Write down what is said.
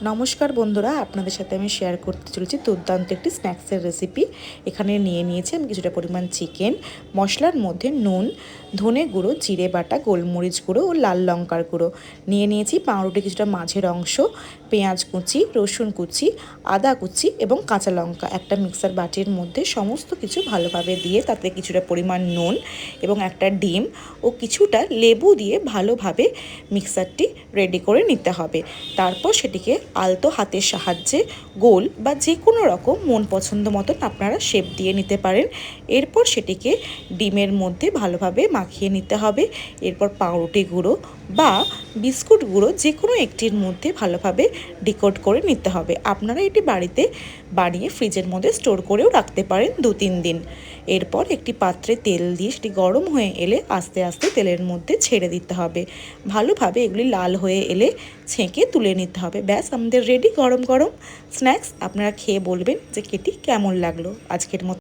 নমস্কার বন্ধুরা, আপনাদের সাথে আমি শেয়ার করতে চলেছি দুর্দান্ত একটি স্ন্যাক্সের রেসিপি। এখানে নিয়ে নিয়েছি আমি কিছুটা পরিমাণ চিকেন। মশলার মধ্যে নুন, ধনে গুঁড়ো, জিরে বাটা, গোলমরিচ গুঁড়ো ও লাল লঙ্কার গুঁড়ো নিয়ে নিয়েছি। পাউরুটি কিছুটা মাঝের অংশ, পেঁয়াজ কুচি, রসুন কুচি, আদা কুচি এবং কাঁচা লঙ্কা। একটা মিক্সার বাটির মধ্যে সমস্ত কিছু ভালোভাবে দিয়ে তাতে কিছুটা পরিমাণ নুন এবং একটা ডিম ও কিছুটা লেবু দিয়ে ভালোভাবে মিক্সারটি রেডি করে নিতে হবে। তারপর সেটিকে আলতো হাতের সাহায্যে গোল বা যে কোনো রকম মন পছন্দ মতন আপনারা শেপ দিয়ে নিতে পারেন। এরপর সেটিকে ডিমের মধ্যে ভালোভাবে মাখিয়ে নিতে হবে। এরপর পাউরুটি গুঁড়ো বা বিস্কুট গুঁড়ো যে কোনো একটির মধ্যে ভালোভাবে ডিকোড করে নিতে হবে। আপনারা এটি বাড়িতে বানিয়ে ফ্রিজের মধ্যে স্টোর করেও রাখতে পারেন 2-3 দিন। এরপর একটি পাত্রে তেল দিয়ে সেটি গরম হয়ে এলে আস্তে আস্তে তেলের মধ্যে ছেড়ে দিতে হবে। ভালোভাবে এগুলি লাল হয়ে এলে ছেঁকে তুলে নিতে হবে। ব্যাস, আমাদের রেডি গরম গরম স্ন্যাক্স। আপনারা খেয়ে বলবেন যে কেটি কেমন লাগলো। আজকের মতো